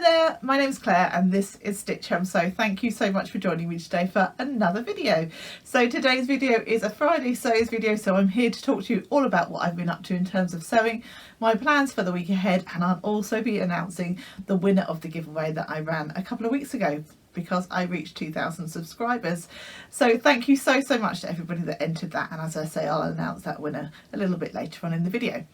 there, my name's Claire and this is Stitch Home. So thank you so much for joining me today for another video. So today's video is a Friday sews video, so I'm here to talk to you all about what I've been up to in terms of sewing, my plans for the week ahead, and I'll also be announcing the winner of the giveaway that I ran a couple of weeks ago because I reached 2,000 subscribers. So thank you so much to everybody that entered that, and as I say, I'll announce that winner a little bit later on in the video.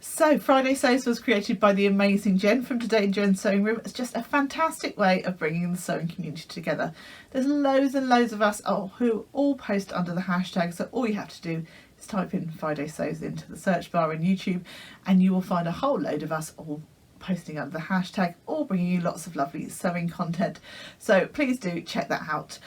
So Friday Sews was created by the amazing Jen from Today in Jen's Sewing Room. It's just a fantastic way of bringing the sewing community together. There's loads and loads of us who all post under the hashtag, so all you have to do is type in Friday Sews into the search bar in YouTube and you will find a whole load of us all posting under the hashtag, all bringing you lots of lovely sewing content. So please do check that out,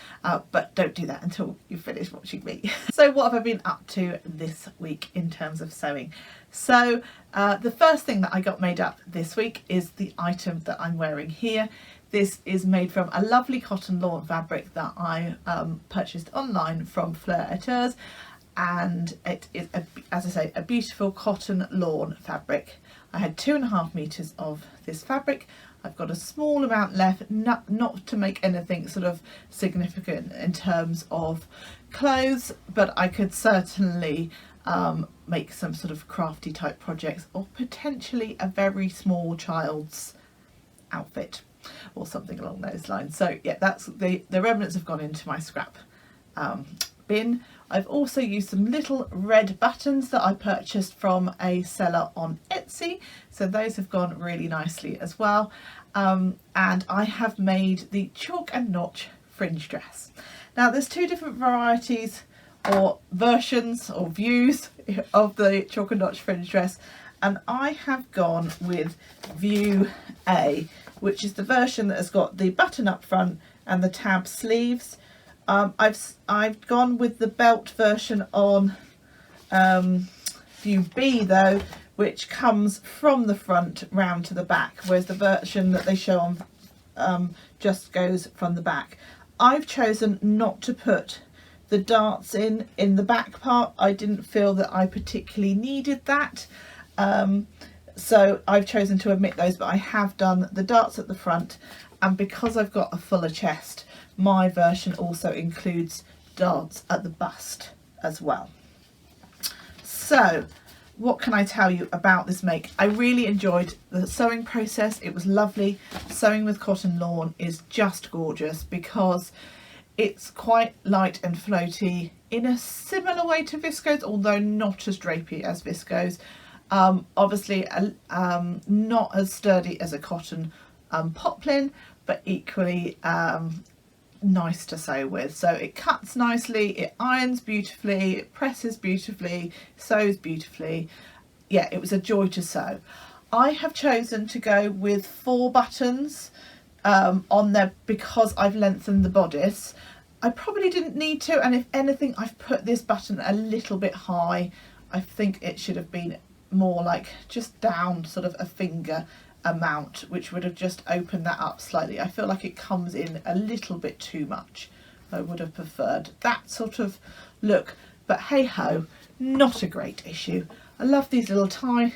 but don't do that until you've finished watching me. So what have I been up to this week in terms of sewing? So the first thing that I got made up this week is the item that I'm wearing here. This is made from a lovely cotton lawn fabric that I purchased online from Fleur, and it is, as I say, a beautiful cotton lawn fabric. I had 2.5 meters of this fabric. I've got a small amount left, not to make anything sort of significant in terms of clothes, but I could certainly make some sort of crafty type projects, or potentially a very small child's outfit or something along those lines. So yeah, that's the remnants have gone into my scrap bin. I've also used some little red buttons that I purchased from a seller on Etsy, so those have gone really nicely as well. And I have made the chalk and notch fringe dress. Now there's two different varieties or versions or views of the chalk and notch fringe dress, and I have gone with view A, which is the version that has got the button up front and the tab sleeves. I've gone with the belt version on view B though, which comes from the front round to the back, whereas the version that they show on just goes from the back. I've chosen not to put the darts in the back part. I didn't feel that I particularly needed that, so I've chosen to omit those, but I have done the darts at the front, and because I've got a fuller chest, my version also includes darts at the bust as well. So what can I tell you about this make? I really enjoyed the sewing process. It was lovely. Sewing with cotton lawn is just gorgeous because it's quite light and floaty in a similar way to viscose, although not as drapey as viscose. Obviously not as sturdy as a cotton poplin, but equally nice to sew with. So it cuts nicely, it irons beautifully, it presses beautifully, sews beautifully. Yeah, it was a joy to sew. I have chosen to go with 4 buttons on there because I've lengthened the bodice. I probably didn't need to, and if anything, I've put this button a little bit high. I think it should have been more like just down sort of a finger amount, which would have just opened that up slightly. I feel like it comes in a little bit too much. I would have preferred that sort of look, but hey ho, not a great issue. I love these little tie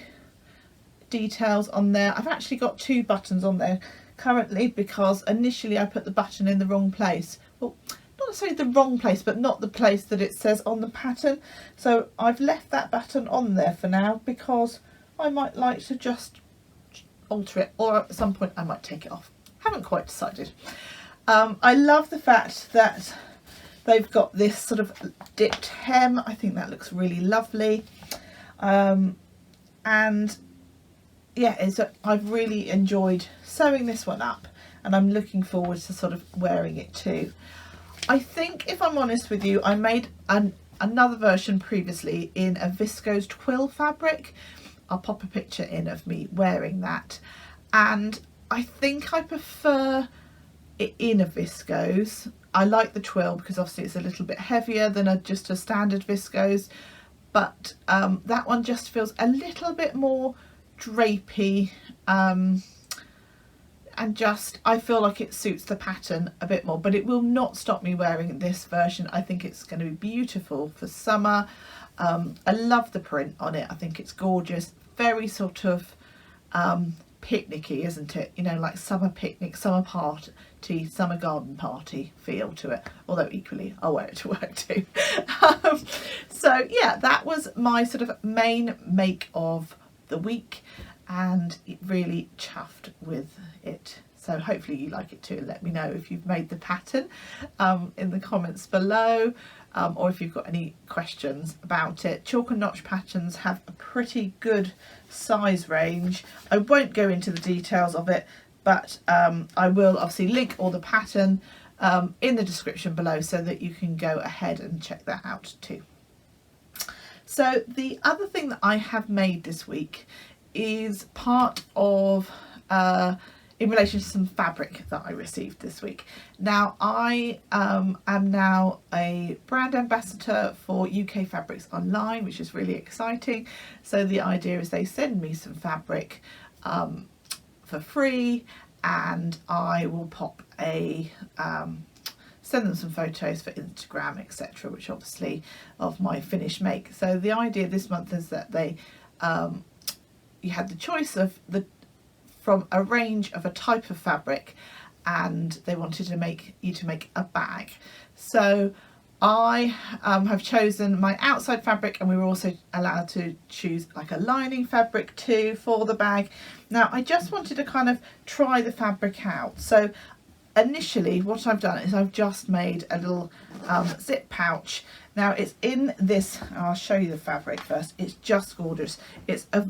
details on there. I've actually got 2 buttons on there currently because initially I put the button in the wrong place. Well, not necessarily the wrong place, but not the place that it says on the pattern. So I've left that button on there for now because I might like to just alter it, or at some point I might take it off. Haven't quite decided. I love the fact that they've got this sort of dipped hem. I think that looks really lovely. And yeah, I've really enjoyed sewing this one up, and I'm looking forward to sort of wearing it too. I think, if I'm honest with you, I made another version previously in a viscose twill fabric. I'll pop a picture in of me wearing that, and I think I prefer it in a viscose. I like the twill because obviously it's a little bit heavier than just a standard viscose, but that one just feels a little bit more drapey, and just I feel like it suits the pattern a bit more, but it will not stop me wearing this version. I think it's going to be beautiful for summer. I love the print on it. I think it's gorgeous, very sort of picnicky, isn't it? You know, like summer picnic, summer party, summer garden party feel to it, although equally I'll wear it to work too. So yeah, that was my sort of main make of the week, and it really chuffed with it. So hopefully you like it too. Let me know if you've made the pattern in the comments below, or if you've got any questions about it. Chalk and notch patterns have a pretty good size range. I won't go into the details of it, but I will obviously link all the pattern in the description below so that you can go ahead and check that out too. So the other thing that I have made this week is part of in relation to some fabric that I received this week. Now I am now a brand ambassador for UK Fabrics Online, which is really exciting. So the idea is they send me some fabric for free, and I will pop a send them some photos for Instagram, etc., which obviously of my finished make. So the idea this month is that they you had the choice of from a range of a type of fabric, and they wanted to make a bag. So I have chosen my outside fabric, and we were also allowed to choose like a lining fabric too for the bag. Now I just wanted to kind of try the fabric out. So initially what I've done is I've just made a little zip pouch. Now it's in this, I'll show you the fabric first. It's just gorgeous. It's a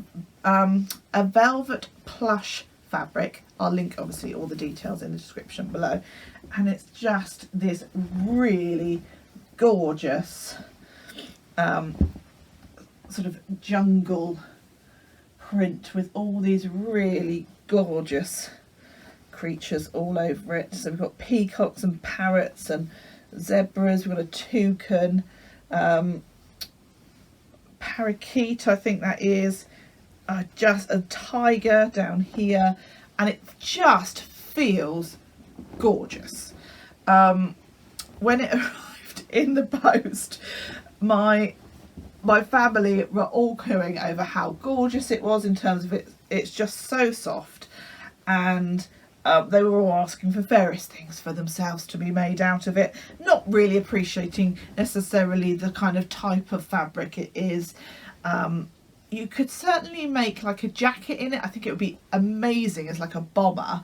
velvet plush fabric. I'll link obviously all the details in the description below, and it's just this really gorgeous sort of jungle print with all these really gorgeous creatures all over it. So we've got peacocks and parrots and zebras, we've got a toucan, parakeet, I think that is, just a tiger down here, and it just feels gorgeous. When it arrived in the post, my family were all cooing over how gorgeous it was in terms of it's just so soft, and they were all asking for various things for themselves to be made out of it, not really appreciating necessarily the kind of type of fabric it is. You could certainly make like a jacket in it. I think it would be amazing as like a bomber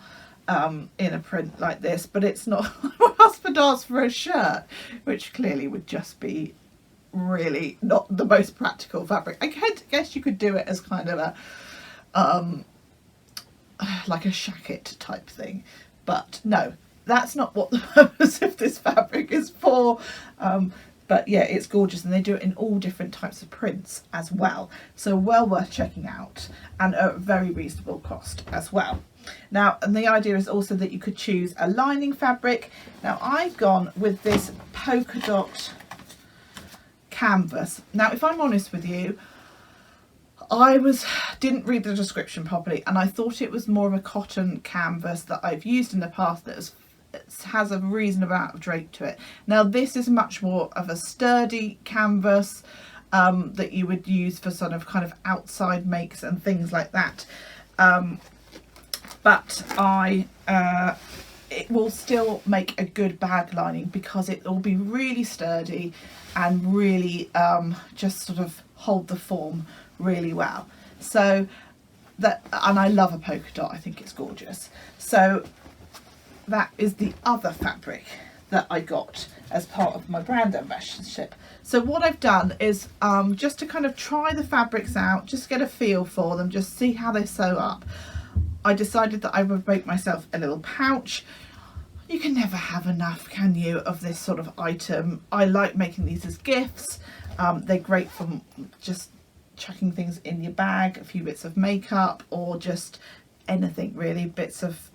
in a print like this, but it's not. My husband asked for a shirt, which clearly would just be really not the most practical fabric. I guess you could do it as kind of a like a shacket type thing, but no, that's not what the purpose of this fabric is for. But yeah, it's gorgeous, and they do it in all different types of prints as well, so well worth checking out, and at a very reasonable cost as well. Now, and the idea is also that you could choose a lining fabric. Now I've gone with this polka dot canvas. Now if I'm honest with you, I didn't read the description properly, and I thought it was more of a cotton canvas that I've used in the past that has a reasonable amount of drape to it. Now this is much more of a sturdy canvas that you would use for sort of kind of outside makes and things like that. But it will still make a good bag lining because it will be really sturdy and really just sort of hold the form really well. So that, and I love a polka dot, I think it's gorgeous. So that is the other fabric that I got as part of my brand ambassadorship. So what I've done is just to kind of try the fabrics out, just get a feel for them, just see how they sew up, I decided that I would make myself a little pouch. You can never have enough, can you, of this sort of item. I like making these as gifts. They're great for just chucking things in your bag, a few bits of makeup, or just anything really, bits of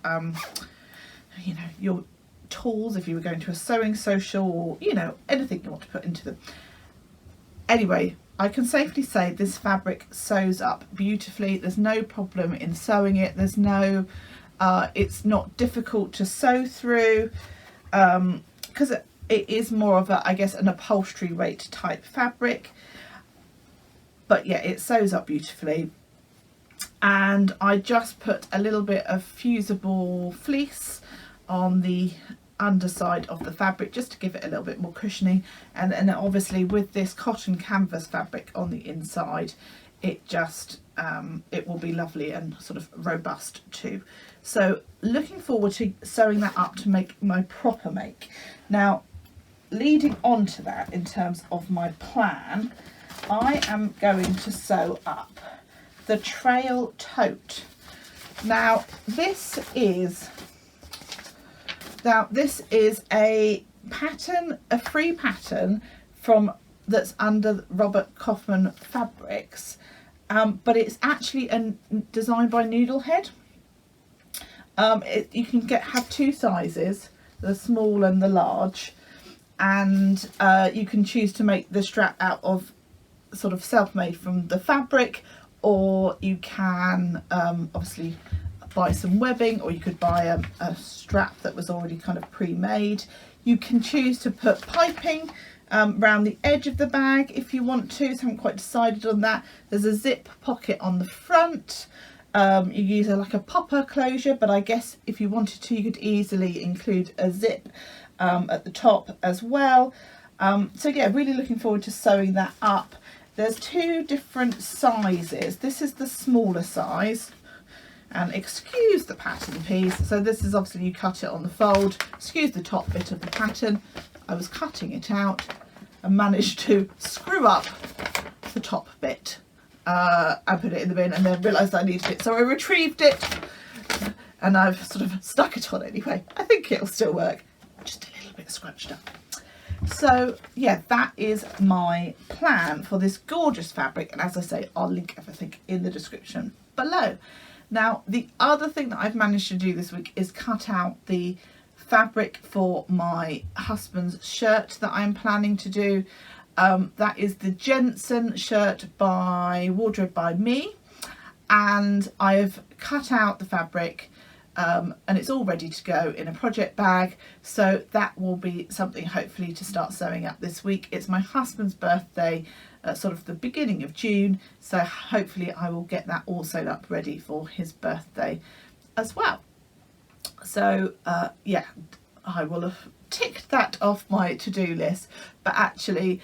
you know, your tools if you were going to a sewing social, or you know, anything you want to put into them. Anyway, I can safely say this fabric sews up beautifully. There's no problem in sewing it. There's no it's not difficult to sew through because it is more of a, I guess, an upholstery weight type fabric. But yeah, it sews up beautifully. and I just put a little bit of fusible fleece on the underside of the fabric just to give it a little bit more cushioning, and obviously with this cotton canvas fabric on the inside, it just it will be lovely and sort of robust too. So looking forward to sewing that up to make my proper make. Now, leading on to that, in terms of my plan, I am going to sew up the trail tote. Now this is a pattern, a free pattern from that's under Robert Kaufman Fabrics, but it's actually designed by Needlehead. You can have two sizes, the small and the large, and you can choose to make the strap out of sort of self-made from the fabric, or you can obviously buy some webbing, or you could buy a strap that was already kind of pre-made. You can choose to put piping around the edge of the bag if you want to, so I haven't quite decided on that. There's a zip pocket on the front. You use like a popper closure, but I guess if you wanted to, you could easily include a zip at the top as well. So yeah, really looking forward to sewing that up. There's two different sizes. This is the smaller size, and excuse the pattern piece. So this is obviously, you cut it on the fold. Excuse the top bit of the pattern. I was cutting it out and managed to screw up the top bit. I put it in the bin and then realised I needed it, so I retrieved it and I've sort of stuck it on anyway. I think it'll still work, just a little bit scrunched up. So yeah, that is my plan for this gorgeous fabric, and as I say, I'll link everything in the description below. Now, the other thing that I've managed to do this week is cut out the fabric for my husband's shirt that I'm planning to do. That is the Jensen shirt by Wardrobe by Me, and I've cut out the fabric and it's all ready to go in a project bag, so that will be something hopefully to start sewing up this week. It's my husband's birthday at sort of the beginning of June, so hopefully I will get that all sewn up ready for his birthday as well. So yeah, I will have ticked that off my to-do list, but actually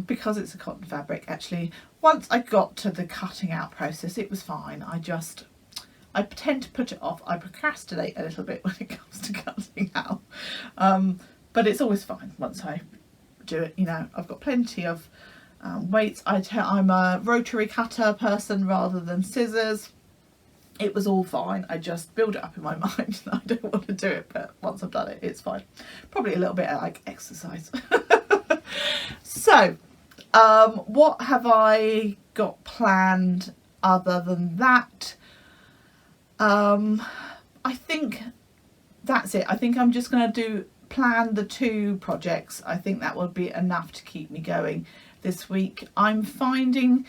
because it's a cotton fabric, actually once I got to the cutting out process, it was fine. I tend to put it off. I procrastinate a little bit when it comes to cutting out, but it's always fine once I do it. You know, I've got plenty of weights. I'm a rotary cutter person rather than scissors. It was all fine. I just build it up in my mind. I don't want to do it, but once I've done it, it's fine. Probably a little bit like exercise. So what have I got planned other than that? I think that's it. I think I'm just going to plan the 2 projects. I think that will be enough to keep me going this week. I'm finding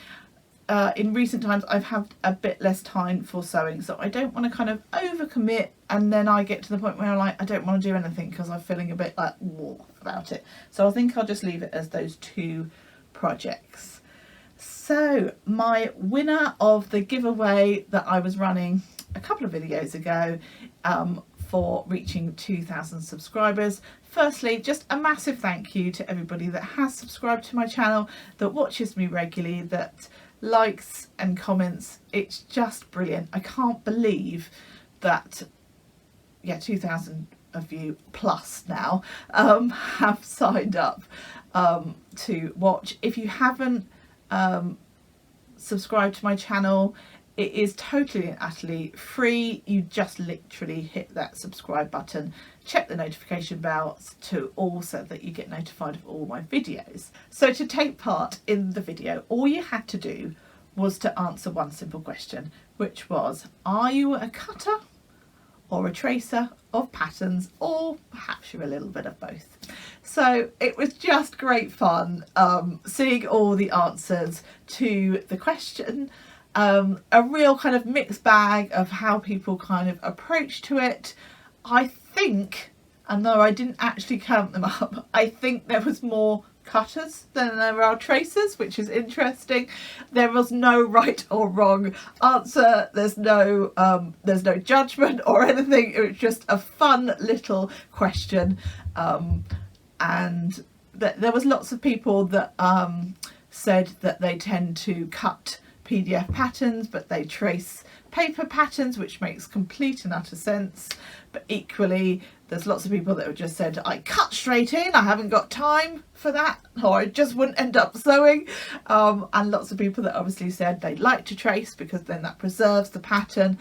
in recent times I've had a bit less time for sewing, so I don't want to kind of overcommit and then I get to the point where I'm like, I don't want to do anything because I'm feeling a bit like whoa about it. So I think I'll just leave it as those 2 projects. So my winner of the giveaway that I was running a couple of videos ago for reaching 2,000 subscribers. Firstly, just a massive thank you to everybody that has subscribed to my channel, that watches me regularly, that likes and comments. It's just brilliant. I can't believe that, yeah, 2,000 of you plus now have signed up to watch. If you haven't subscribed to my channel, it is totally and utterly free. You just literally hit that subscribe button, check the notification bell to all, so that you get notified of all my videos. So to take part in the video, all you had to do was to answer one simple question, which was, are you a cutter or a tracer of patterns, or perhaps you're a little bit of both? So it was just great fun seeing all the answers to the question. A real kind of mixed bag of how people kind of approach to it. I think, and though I didn't actually count them up, I think there was more cutters than there are tracers, which is interesting. There was no right or wrong answer. There's no judgment or anything. It was just a fun little question, and there was lots of people that said that they tend to cut PDF patterns, but they trace paper patterns, which makes complete and utter sense. But equally, there's lots of people that have just said, I cut straight in, I haven't got time for that, or I just wouldn't end up sewing. And lots of people that obviously said they'd like to trace because then that preserves the pattern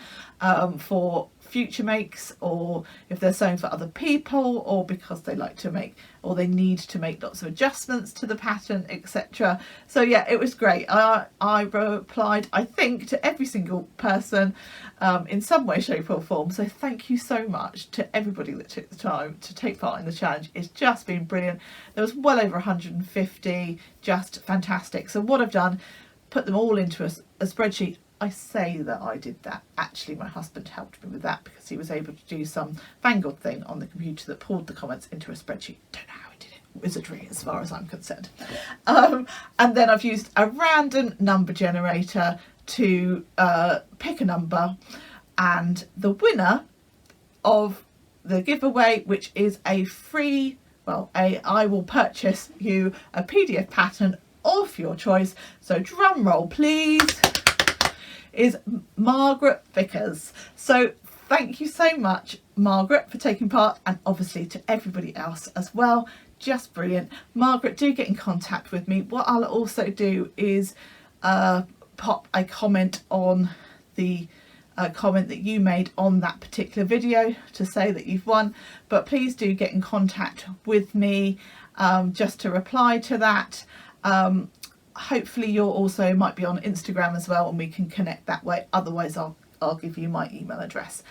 for future makes, or if they're sewing for other people, or because they like to make, or they need to make lots of adjustments to the pattern, etc. So yeah, it was great. I replied, I think, to every single person in some way, shape or form. So thank you so much to everybody that took the time to take part in the challenge. It's just been brilliant. There was well over 150, just fantastic. So what I've done, put them all into a spreadsheet. I say that I did that. Actually, my husband helped me with that because he was able to do some fangled thing on the computer that pulled the comments into a spreadsheet. Don't know how he did it. Wizardry, as far as I'm concerned. And then I've used a random number generator to pick a number, and the winner of the giveaway, which is a free, well, I will purchase you a PDF pattern of your choice. So drum roll, please. Is Margaret Vickers. So thank you so much, Margaret, for taking part, and obviously to everybody else as well. Just brilliant. Margaret, do get in contact with me. What I'll also do is pop a comment on the comment that you made on that particular video to say that you've won, but please do get in contact with me just to reply to that. Hopefully you're also might be on Instagram as well, and we can connect that way. Otherwise I'll give you my email address.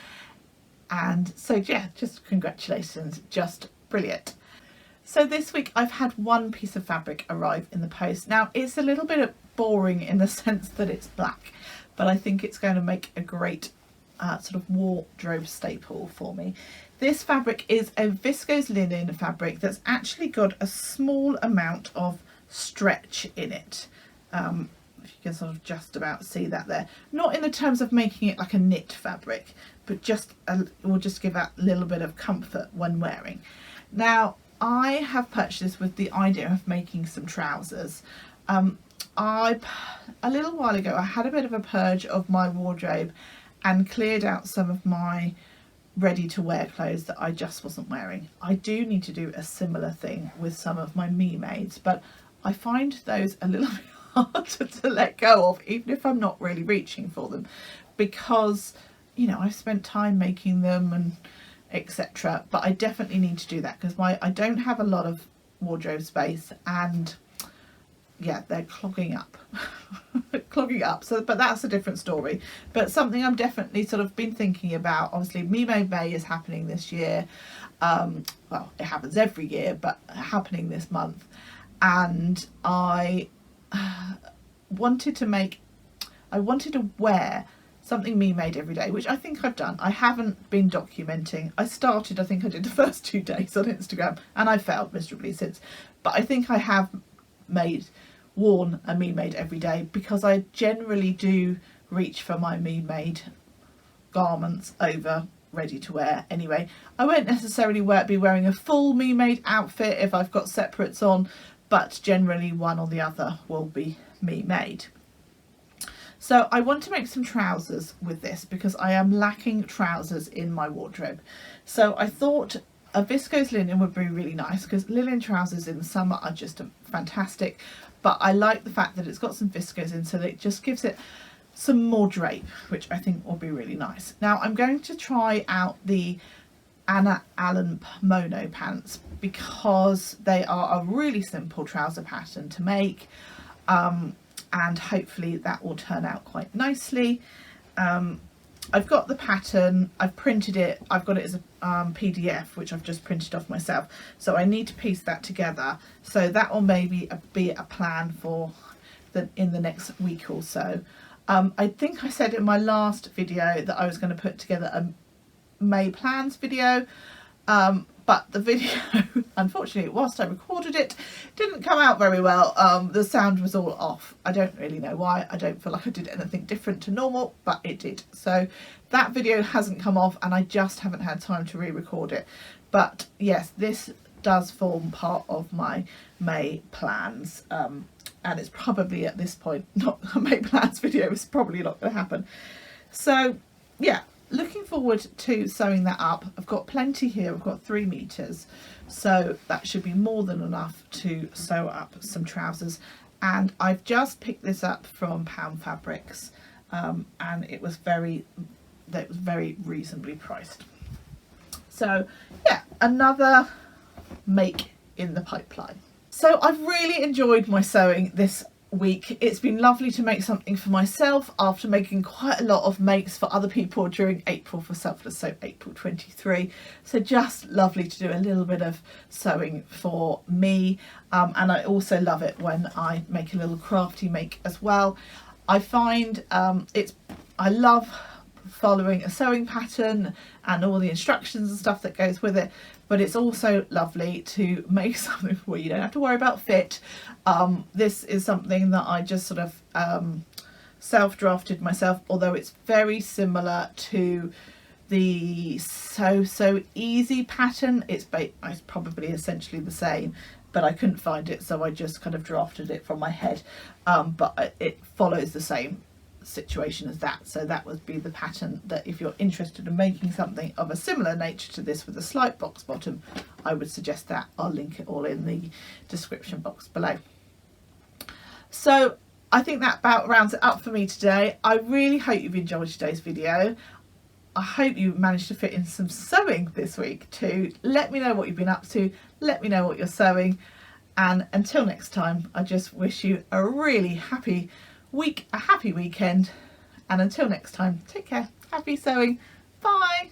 And so yeah, just congratulations, just brilliant. So this week I've had one piece of fabric arrive in the post. Now it's a little bit boring in the sense that it's black, but I think it's going to make a great sort of wardrobe staple for me. This fabric is a viscose linen fabric that's actually got a small amount of stretch in it. If you can sort of just about see that there, not in the terms of making it like a knit fabric, but just will just give that little bit of comfort when wearing. Now I have purchased this with the idea of making some trousers. A little while ago I had a bit of a purge of my wardrobe and cleared out some of my ready to wear clothes that I just wasn't wearing. I do need to do a similar thing with some of my me-mades, but I find those a little bit harder to let go of, even if I'm not really reaching for them, because, you know, I've spent time making them and etc. But I definitely need to do that because I don't have a lot of wardrobe space, and yeah, they're clogging up. Clogging up. So, but that's a different story. But something I'm definitely sort of been thinking about. Obviously, Me Made May is happening this year. Well, it happens every year, but happening this month. And I wanted to wear something me made every day, which I think I've done. I haven't been documenting. I started, I think I did the first 2 days on Instagram, and I failed miserably since. But I think I have worn a me made every day, because I generally do reach for my me made garments over ready to wear anyway. I won't necessarily be wearing a full me made outfit if I've got separates on, but generally one or the other will be me made. So I want to make some trousers with this because I am lacking trousers in my wardrobe. So I thought a viscose linen would be really nice, because linen trousers in the summer are just fantastic, but I like the fact that it's got some viscose in, so that it just gives it some more drape, which I think will be really nice. Now I'm going to try out the Anna Allen Mono pants because they are a really simple trouser pattern to make, and hopefully that will turn out quite nicely. I've got the pattern, I've printed it, I've got it as a PDF which I've just printed off myself, so I need to piece that together. So that will maybe be a plan for in the next week or so. I think I said in my last video that I was going to put together a May plans video, but the video, unfortunately, whilst I recorded it, didn't come out very well. The sound was all off. I don't really know why. I don't feel like I did anything different to normal, but it did. So that video hasn't come off, and I just haven't had time to re-record it. But yes, this does form part of my May plans, and it's probably at this point not a May plans video. It's probably not going to happen. So yeah, looking forward to sewing that up. I've got plenty here. I've got 3 meters, so that should be more than enough to sew up some trousers. And I've just picked this up from Pound Fabrics, and it was very reasonably priced. So yeah, another make in the pipeline. So I've really enjoyed my sewing this week. It's been lovely to make something for myself after making quite a lot of makes for other people during April for Selfless Sew April 23. So just lovely to do a little bit of sewing for me, and I also love it when I make a little crafty make as well. I find I love following a sewing pattern and all the instructions and stuff that goes with it, but it's also lovely to make something where you don't have to worry about fit. This is something that I just sort of self-drafted myself, although it's very similar to the So Easy pattern. It's probably essentially the same, but I couldn't find it, so I just kind of drafted it from my head, but it follows the same situation as that. So that would be the pattern that if you're interested in making something of a similar nature to this with a slight box bottom, I would suggest that. I'll link it all in the description box below. So I think that about rounds it up for me today. I really hope you've enjoyed today's video. I hope you managed to fit in some sewing this week too. Let me know what you've been up to, let me know what you're sewing, and until next time, I just wish you a really happy week, a happy weekend, and until next time, take care, happy sewing, bye.